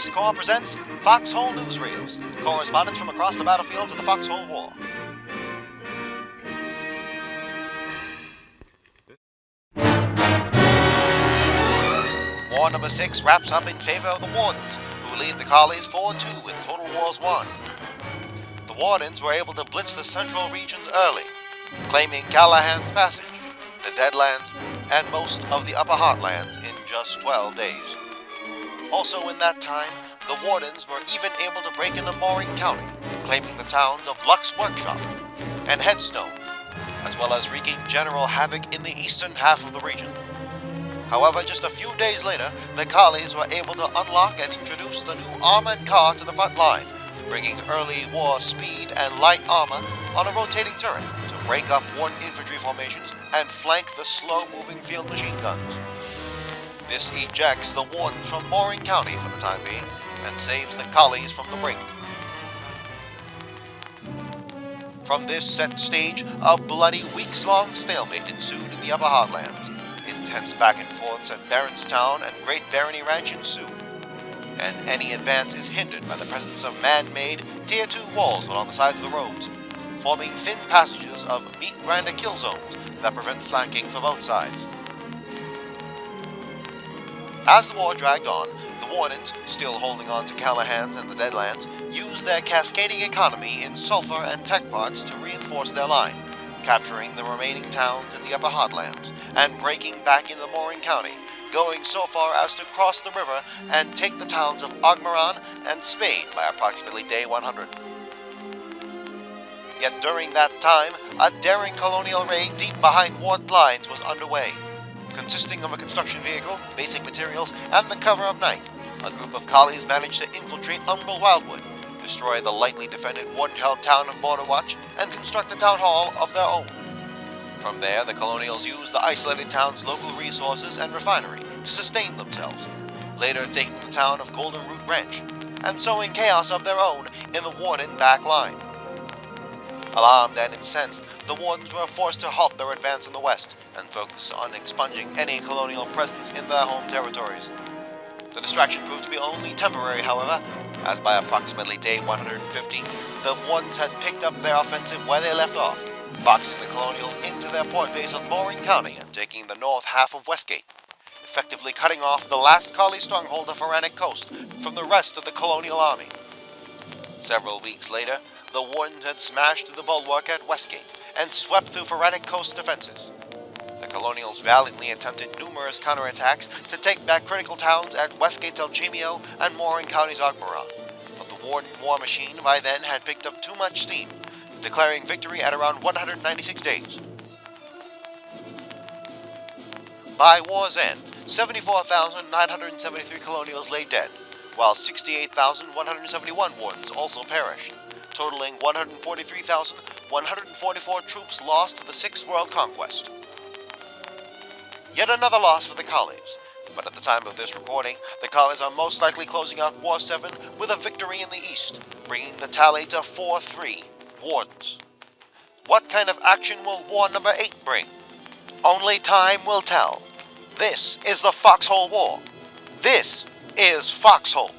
PressCorps presents Foxhole Newsreels, correspondence from across the battlefields of the Foxhole War. War number 6 wraps up in favor of the Wardens, who lead the collies 4-2 with total wars won. The Wardens were able to blitz the central regions early, claiming Callahan's Passage, the Deadlands, and most of the Upper Heartlands in just 12 days. Also in that time, the Wardens were even able to break into Mooring County, claiming the towns of Luck's Workshop and Headstone, as well as wreaking general havoc in the eastern half of the region. However, just a few days later, the collies were able to unlock and introduce the new armored car to the front line, bringing early war speed and light armor on a rotating turret to break up Warden infantry formations and flank the slow-moving field machine guns. This ejects the Wardens from Mooring County for the time being, and saves the collies from the brink. From this set stage, a bloody weeks-long stalemate ensued in the Upper Heartlands. Intense back and forths at Baronstown and Great Barony Ranch ensue, and any advance is hindered by the presence of man-made Tier 2 walls along the sides of the roads, forming thin passages of meat grinder kill zones that prevent flanking for both sides. As the war dragged on, the Wardens, still holding on to Callahan's and the Deadlands, used their cascading economy in sulfur and tech parts to reinforce their line, capturing the remaining towns in the Upper Heartlands, and breaking back into Mooring County, going so far as to cross the river and take the towns of Ogmaron and Spade by approximately day 100. Yet during that time, a daring colonial raid deep behind Warden lines was underway. Consisting of a construction vehicle, basic materials, and the cover of night, a group of collies managed to infiltrate Umbral Wildwood, destroy the lightly defended Warden-held town of Border Watch, and construct a town hall of their own. From there, the colonials used the isolated town's local resources and refinery to sustain themselves, later taking the town of Golden Root Ranch, and sowing chaos of their own in the Warden back line. Alarmed and incensed, the Wardens were forced to halt their advance in the west and focus on expunging any colonial presence in their home territories. The distraction proved to be only temporary, however, as by approximately day 150, the Wardens had picked up their offensive where they left off, boxing the colonials into their port base of Mooring County and taking the north half of Westgate, effectively cutting off the last collie stronghold of Feranic Coast from the rest of the colonial army. Several weeks later, the Wardens had smashed through the bulwark at Westgate and swept through Feranic Coast defenses. The colonials valiantly attempted numerous counterattacks to take back critical towns at Westgate's Alchemio and Mooring County's Ogmaron, but the Warden war machine by then had picked up too much steam, declaring victory at around 196 days. By war's end, 74,973 colonials lay dead, while 68,171 Wardens also perished, totaling 143,144 troops lost to the Sixth World Conquest. Yet another loss for the collies, but at the time of this recording, the collies are most likely closing out War 7 with a victory in the east, bringing the tally to 4-3 Wardens. What kind of action will War number 8 bring? Only time will tell. This is the Foxhole War. This is Foxhole.